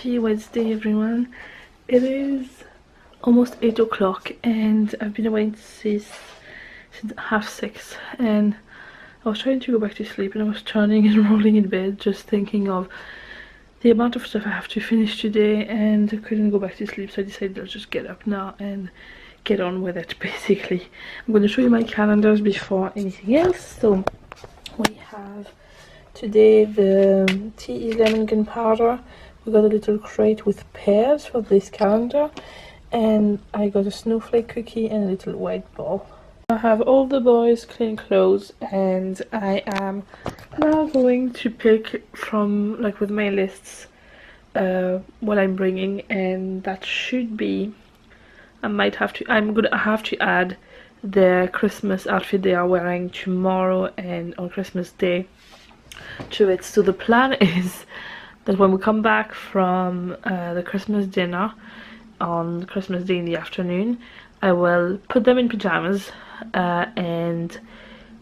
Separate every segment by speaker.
Speaker 1: Happy Wednesday, everyone. It is almost 8 o'clock and I've been awake since 6:30, and I was trying to go back to sleep and I was turning and rolling in bed just thinking of the amount of stuff I have to finish today, and I couldn't go back to sleep, so I decided I'll just get up now and get on with it. Basically, I'm going to show you my calendars before anything else. So we have today the tea is lemon gunpowder. We got a little crate with pears for this calendar, and I got a snowflake cookie and a little white ball. I have all the boys' clean clothes, and I am now going to pick from, like, with my lists what I'm bringing, and that should be, I'm gonna have to add the Christmas outfit they are wearing tomorrow and on Christmas Day to it. So the plan is that when we come back from the Christmas dinner on Christmas Day in the afternoon, I will put them in pajamas and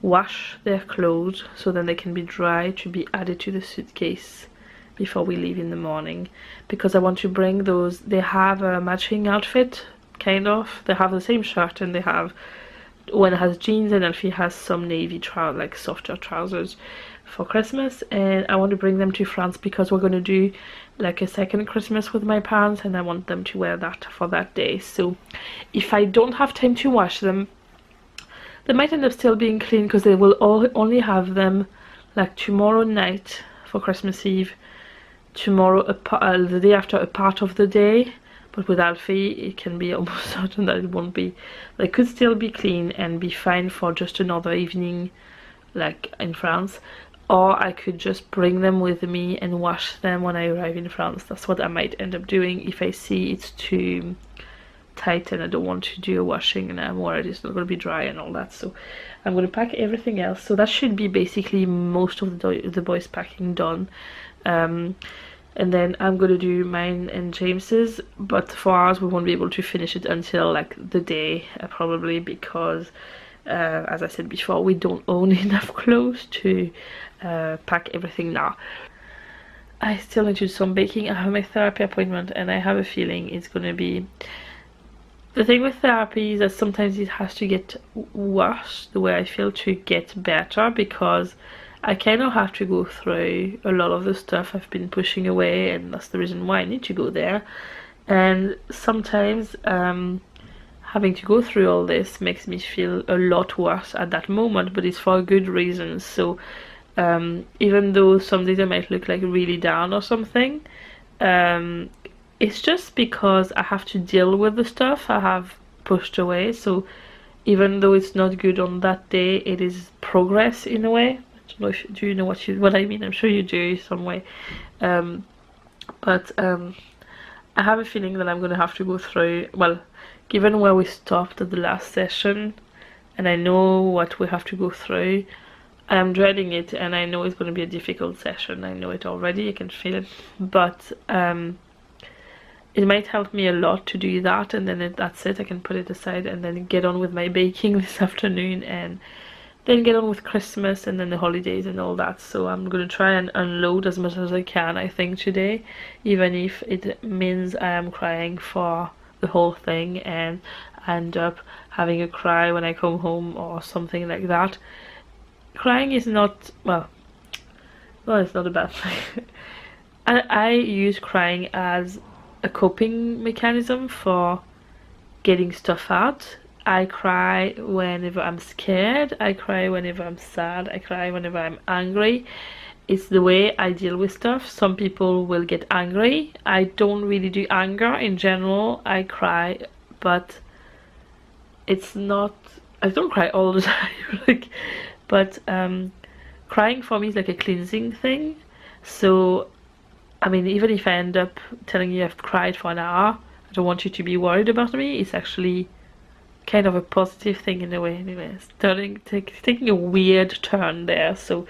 Speaker 1: wash their clothes so then they can be dry to be added to the suitcase before we leave in the morning, because I want to bring those. They have a matching outfit, kind of. They have the same shirt, and they have, one has jeans and Alfie has some navy like softer trousers for Christmas, and I want to bring them to France because we're going to do like a second Christmas with my parents, and I want them to wear that for that day. So if I don't have time to wash them, they might end up still being clean because they will only have them like tomorrow night for Christmas Eve, tomorrow the day after a part of the day. But with Alfie, it can be almost certain that it won't be. They could still be clean and be fine for just another evening, like in France. Or I could just bring them with me and wash them when I arrive in France. That's what I might end up doing if I see it's too tight and I don't want to do a washing and I'm worried it's not going to be dry and all that. So I'm going to pack everything else. So that should be basically most of the boys' packing done. And then I'm going to do mine and James's, but for ours we won't be able to finish it until like the day, probably, because as I said before, we don't own enough clothes to pack everything now. I still need to do some baking. I have my therapy appointment and I have a feeling it's going to be... The thing with therapy is that sometimes it has to get worse, the way I feel, to get better, because I kind of have to go through a lot of the stuff I've been pushing away, and that's the reason why I need to go there. And sometimes having to go through all this makes me feel a lot worse at that moment, but it's for good reasons. So even though some days I might look like really down or something, it's just because I have to deal with the stuff I have pushed away. So even though it's not good on that day, it is progress in a way. Do you know what I mean? I'm sure you do some way. But I have a feeling that I'm going to have to go through, well, given where we stopped at the last session, and I know what we have to go through, I am dreading it, and I know it's going to be a difficult session. I know it already, I can feel it, but it might help me a lot to do that, and then that's it. I can put it aside and then get on with my baking this afternoon, and then get on with Christmas and then the holidays and all that. So I'm going to try and unload as much as I can, I think, today, even if it means I am crying for the whole thing and I end up having a cry when I come home or something like that. Crying is not, well, it's not a bad thing. I use crying as a coping mechanism for getting stuff out. I cry whenever I'm scared, I cry whenever I'm sad, I cry whenever I'm angry. It's the way I deal with stuff. Some people will get angry. I don't really do anger in general. I cry, but it's not, I don't cry all the time. Like, but crying for me is like a cleansing thing. So I mean, even if I end up telling you I've cried for an hour, I don't want you to be worried about me. It's actually kind of a positive thing in a way. Anyways, taking a weird turn there. So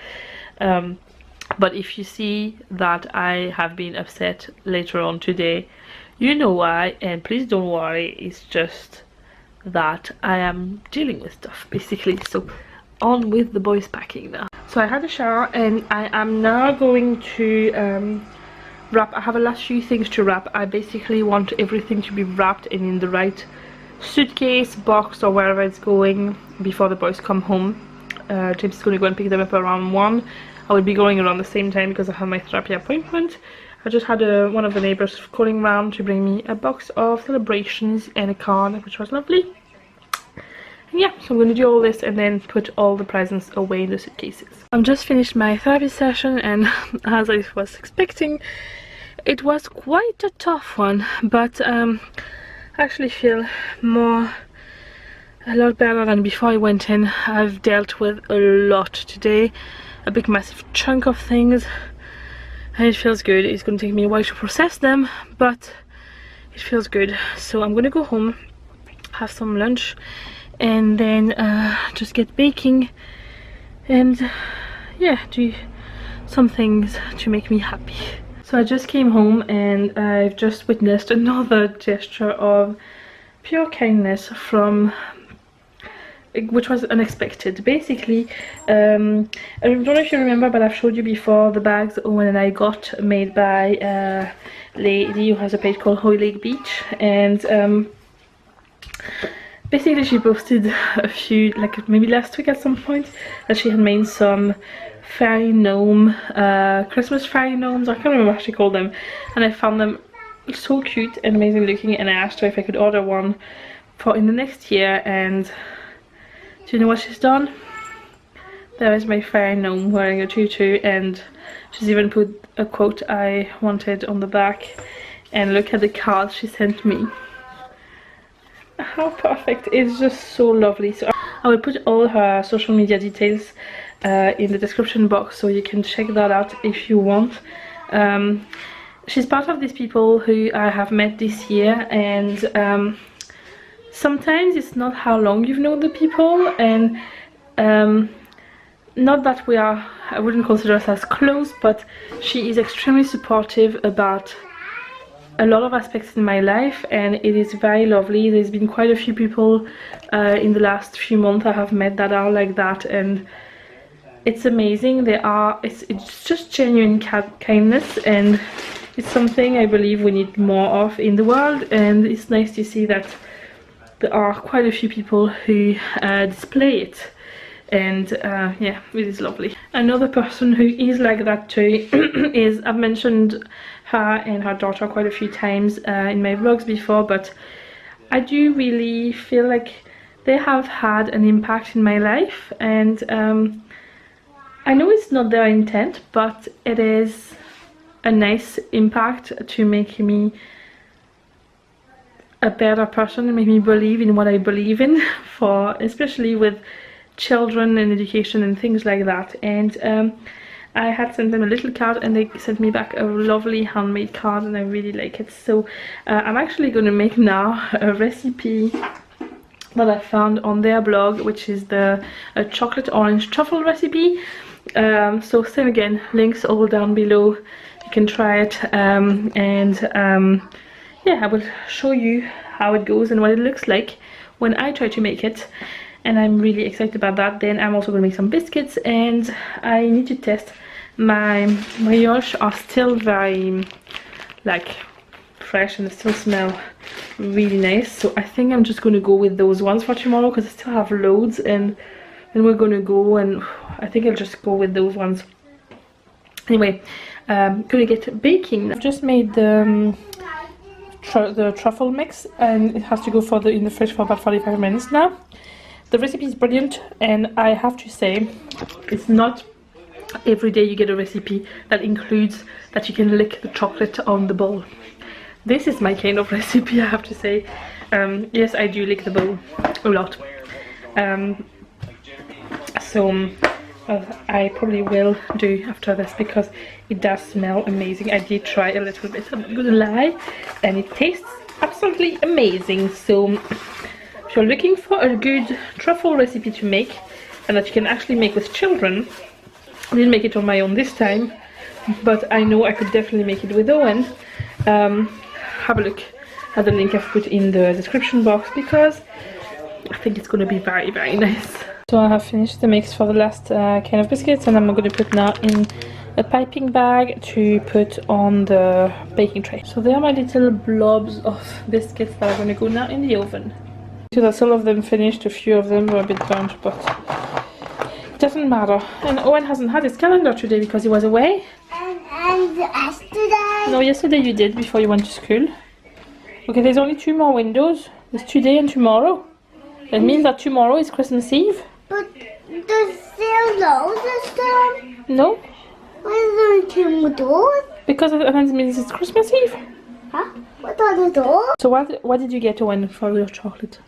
Speaker 1: but if you see that I have been upset later on today, you know why, and please don't worry. It's just that I am dealing with stuff, basically. So on with the boys packing now. So I had a shower and I am now going to wrap. I have a last few things to wrap. I basically want everything to be wrapped and in the right suitcase, box, or wherever it's going before the boys come home. James is going to go and pick them up around 1. I will be going around the same time because I have my therapy appointment. I just had one of the neighbors calling round to bring me a box of celebrations and a card, which was lovely. And yeah, so I'm going to do all this and then put all the presents away in the suitcases. I've just finished my therapy session, and as I was expecting, it was quite a tough one, but I actually feel a lot better than before I went in. I've dealt with a lot today, a big massive chunk of things, and it feels good. It's going to take me a while to process them, but it feels good. So I'm going to go home, have some lunch, and then just get baking and yeah, do some things to make me happy. So I just came home and I've just witnessed another gesture of pure kindness from, which was unexpected. Basically, I don't know if you remember, but I've showed you before the bags Owen and I got made by a lady who has a page called Hoy Lake Beach, and basically she posted a few, like maybe last week at some point, that she had made some fairy gnome, Christmas fairy gnomes, I can't remember what she called them, and I found them so cute and amazing looking, and I asked her if I could order one for in the next year. And do you know what she's done? There is my fairy gnome wearing a tutu, and she's even put a quote I wanted on the back, and look at the card she sent me. How perfect. It's just so lovely. So I will put all her social media details in the description box, so you can check that out if you want. She's part of these people who I have met this year, and sometimes it's not how long you've known the people, and not that we are, I wouldn't consider us as close, but she is extremely supportive about a lot of aspects in my life, and it is very lovely. There's been quite a few people in the last few months I have met that are like that, and it's amazing. It's just genuine kindness, and it's something I believe we need more of in the world, and it's nice to see that there are quite a few people who display it, and yeah, it is lovely. Another person who is like that too is, I've mentioned her and her daughter quite a few times in my vlogs before, but I do really feel like they have had an impact in my life, and I know it's not their intent, but it is a nice impact to make me a better person and make me believe in what I believe in, for especially with children and education and things like that. And I had sent them a little card, and they sent me back a lovely handmade card, and I really like it. So I'm actually going to make now a recipe that I found on their blog, which is the chocolate orange truffle recipe. So same again, links all down below, you can try it, and yeah, I will show you how it goes and what it looks like when I try to make it, and I'm really excited about that. Then I'm also going to make some biscuits, and I need to test my brioche are still very like fresh, and they still smell really nice, so I think I'm just going to go with those ones for tomorrow, because I still have loads, and then we're going to go, and I think I'll just go with those ones. Anyway, I'm going to get baking. I've just made the truffle mix, and it has to go in the fridge for about 45 minutes now. The recipe is brilliant, and I have to say, it's not every day you get a recipe that includes that you can lick the chocolate on the bowl. This is my kind of recipe, I have to say. Yes, I do lick the bowl a lot. So I probably will do after this, because it does smell amazing. I did try a little bit, I'm not gonna lie, and it tastes absolutely amazing. So if you're looking for a good truffle recipe to make, and that you can actually make with children, I didn't make it on my own this time, but I know I could definitely make it with Owen. Have a look at the link I've put in the description box, because I think it's going to be very, very nice. So I have finished the mix for the last kind of biscuits, and I'm going to put now in a piping bag to put on the baking tray. So there are my little blobs of biscuits that are going to go now in the oven. So that some of them finished, a few of them were a bit burnt, but it doesn't matter. And Eoghan hasn't had his calendar today because he was away.
Speaker 2: And yesterday?
Speaker 1: No, yesterday you did before you went to school. Okay, there's only 2 more windows. There's today and tomorrow. That means that tomorrow is Christmas Eve.
Speaker 2: But there's still loads of stuff.
Speaker 1: No,
Speaker 2: Why are there 2 more doors?
Speaker 1: because it means it's Christmas Eve.
Speaker 2: Huh? What are the doors?
Speaker 1: So what did you get, Eoghan, for your chocolate?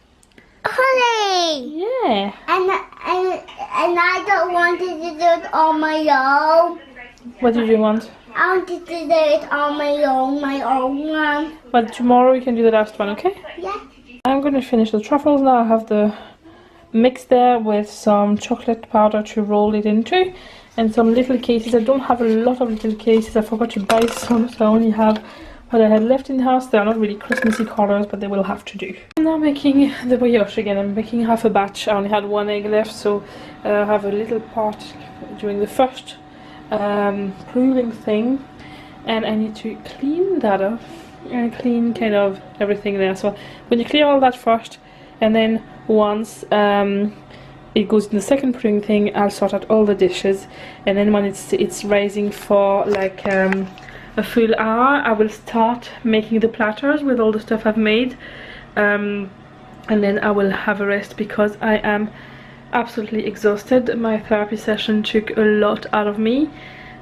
Speaker 2: Honey!
Speaker 1: Yeah.
Speaker 2: And I don't want to do it on my own.
Speaker 1: What did you want?
Speaker 2: I want to do it on my own one.
Speaker 1: But tomorrow you can do the last one, okay?
Speaker 2: Yeah.
Speaker 1: I'm going to finish the truffles now. I have the mix there with some chocolate powder to roll it into. And some little cases. I don't have a lot of little cases. I forgot to buy some, so I only have what I had left in the house. They are not really Christmassy colors, but they will have to do. I'm now making the brioche again. I'm making half a batch. I only had 1 egg left, so I have a little part during the first proving thing, and I need to clean that up and clean kind of everything there. So when you clear all that first, and then once it goes in the second proving thing, I'll sort out all the dishes, and then when it's rising for like a full hour, I will start making the platters with all the stuff I've made, and then I will have a rest because I am absolutely exhausted. My therapy session took a lot out of me,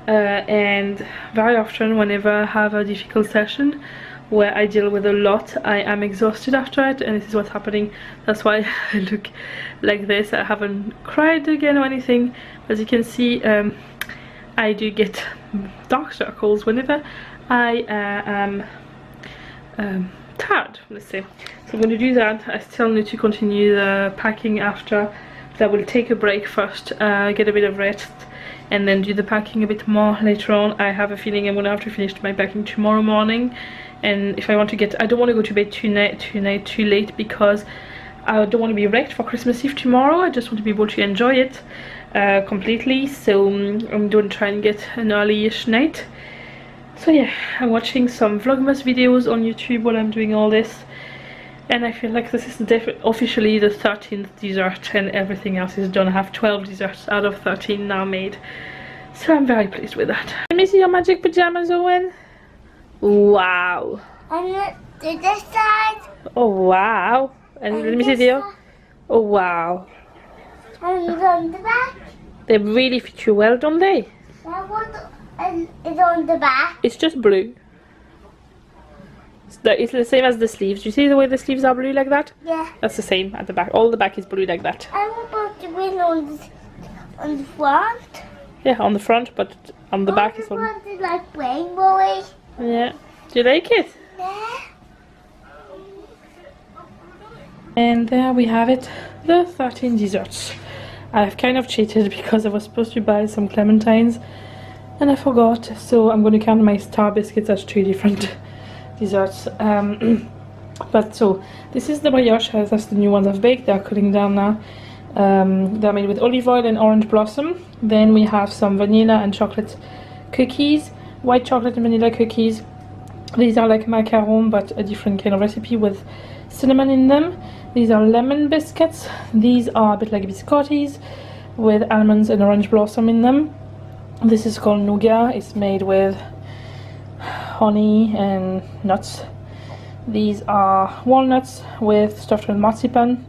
Speaker 1: and very often whenever I have a difficult session where I deal with a lot, I am exhausted after it, and this is what's happening. That's why I look like this. I haven't cried again or anything. As you can see, I do get dark circles whenever I am tired, let's say. So I'm going to do that. I still need to continue the packing after. I will take a break first, get a bit of rest, and then do the packing a bit more later on. I have a feeling I'm going to have to finish my packing tomorrow morning, and if I want to get, I don't want to go to bed too late because I don't want to be wrecked for Christmas Eve tomorrow. I just want to be able to enjoy it completely, so I'm going to try and get an early-ish night. So yeah, I'm watching some Vlogmas videos on YouTube while I'm doing all this. And I feel like this is officially the 13th dessert, and everything else is done. I have 12 desserts out of 13 now made. So I'm very pleased with that. Let me see your magic pajamas, Eoghan. Wow.
Speaker 2: And to this side.
Speaker 1: Oh wow. And let me see the other. Oh wow.
Speaker 2: And on the back.
Speaker 1: They really fit you well, don't they?
Speaker 2: That one is on the back.
Speaker 1: It's just blue. It's the same as the sleeves. You see the way the sleeves are blue like that?
Speaker 2: Yeah.
Speaker 1: That's the same at the back. All the back is blue like that.
Speaker 2: I'm about to win on the front.
Speaker 1: Yeah, on the front, but on the back is
Speaker 2: the
Speaker 1: on.
Speaker 2: front is like rainbowy.
Speaker 1: Yeah. Do you like it?
Speaker 2: Yeah.
Speaker 1: And there we have it, the 13 desserts. I've kind of cheated because I was supposed to buy some clementines and I forgot, so I'm going to count my star biscuits as 2 different desserts. But so this is the brioche. That's the new ones I've baked. They're cooling down now. They're made with olive oil and orange blossom. Then we have some vanilla and chocolate cookies, white chocolate and vanilla cookies. These are like macaron but a different kind of recipe with cinnamon in them. These are lemon biscuits. These are a bit like biscottis with almonds and orange blossom in them. This is called nougat. It's made with honey and nuts. These are walnuts stuffed with marzipan.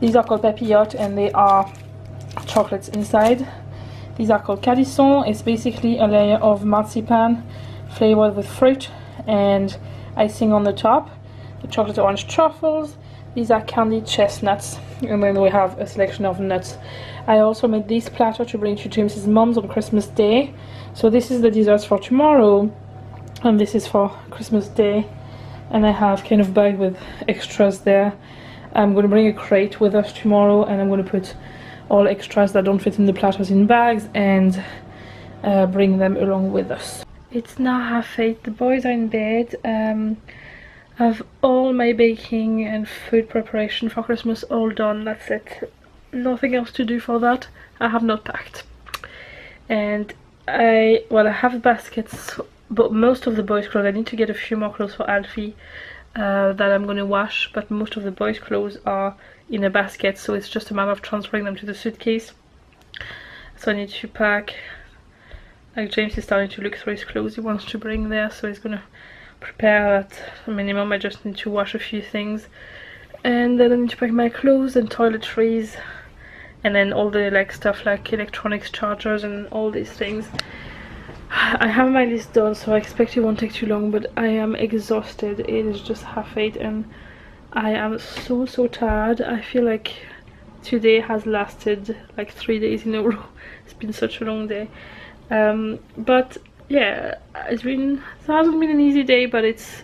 Speaker 1: These are called papillotes and they are chocolates inside. These are called calisson. It's basically a layer of marzipan flavored with fruit and icing on the top. The chocolate orange truffles. These are candied chestnuts, and then we have a selection of nuts. I also made this platter to bring to James's mom's on Christmas Day. So this is the desserts for tomorrow, and this is for Christmas Day. And I have kind of bag with extras there. I'm going to bring a crate with us tomorrow, and I'm going to put all extras that don't fit in the platters in bags and bring them along with us. It's now 8:30. The boys are in bed. I have all my baking and food preparation for Christmas all done. That's it. Nothing else to do for that. I have not packed. And I have baskets, but most of the boys' clothes, I need to get a few more clothes for Alfie that I'm going to wash, but most of the boys' clothes are in a basket, so it's just a matter of transferring them to the suitcase. So I need to pack. Like, James is starting to look through his clothes he wants to bring there, so he's gonna prepare at minimum. I just need to wash a few things, and then I need to pack my clothes and toiletries, and then all the like stuff like electronics, chargers, and all these things. I have my list done, so I expect it won't take too long, but I am exhausted. It is just 8:30 and I am so tired. I feel like today has lasted like 3 days in a row. It's been such a long day. But yeah, it hasn't been an easy day, but it's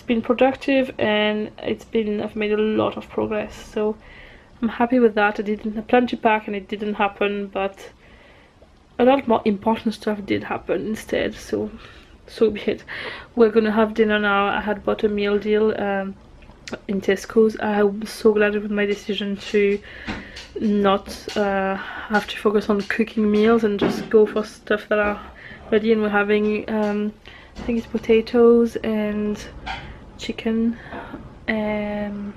Speaker 1: been productive, and I've made a lot of progress, so I'm happy with that. I didn't plan to pack and it didn't happen, but a lot more important stuff did happen instead, so be it. We're gonna have dinner now. I had bought a meal deal in Tesco's. I'm so glad with my decision to not have to focus on cooking meals and just go for stuff that are ready, and we're having I think it's potatoes and chicken and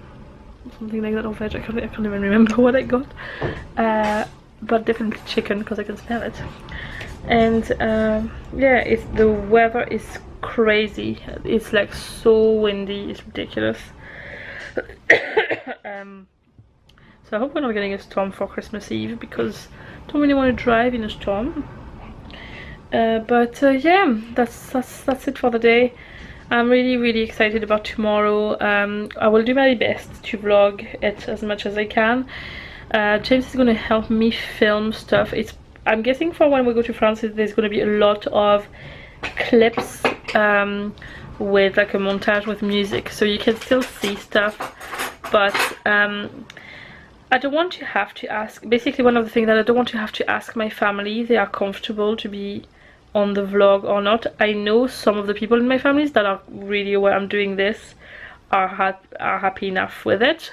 Speaker 1: something like that, or veg. I can't even remember what I got, but definitely chicken because I can smell it. And yeah, the weather is crazy. It's like so windy, it's ridiculous. So I hope we're not getting a storm for Christmas Eve, because I don't really want to drive in a storm. But yeah, that's it for the day. I'm really excited about tomorrow. I will do my best to vlog it as much as I can. James is going to help me film stuff. I'm guessing for when we go to France, there's going to be a lot of clips with like a montage with music, so you can still see stuff, but I don't want to have to ask. Basically, one of the things that I don't want to have to ask my family, they are comfortable to be on the vlog or not. I know some of the people in my families that are really aware I'm doing this are happy enough with it,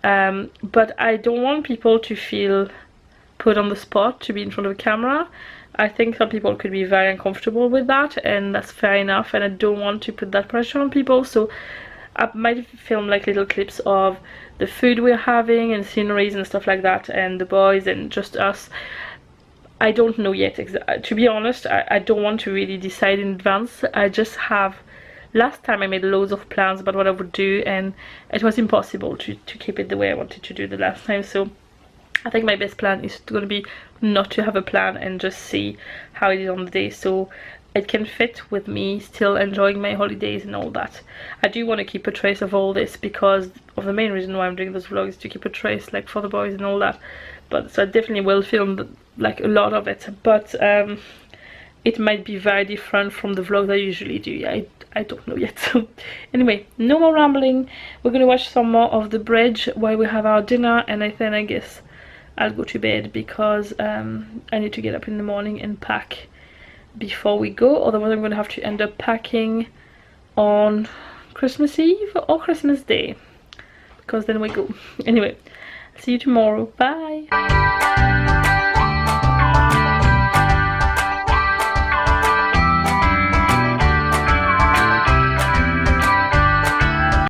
Speaker 1: but I don't want people to feel put on the spot to be in front of a camera. I think some people could be very uncomfortable with that, and that's fair enough, and I don't want to put that pressure on people. So I might film like little clips of the food we're having and sceneries and stuff like that, and the boys and just us. I don't know yet. To be honest, I don't want to really decide in advance. I just have, last time I made loads of plans about what I would do, and it was impossible to keep it the way I wanted to do the last time. So I think my best plan is going to be not to have a plan and just see how it is on the day, so it can fit with me still enjoying my holidays and all that. I do want to keep a trace of all this, because of the main reason why I'm doing those vlogs, to keep a trace like for the boys and all that. But so I definitely will film like a lot of it, but it might be very different from the vlogs I usually do. I don't know yet. So anyway, no more rambling. We're gonna watch some more of The Bridge while we have our dinner, and then I guess I'll go to bed, because I need to get up in the morning and pack before we go. Otherwise I'm going to have to end up packing on Christmas Eve or Christmas Day, because then we go. Anyway, see you tomorrow. Bye.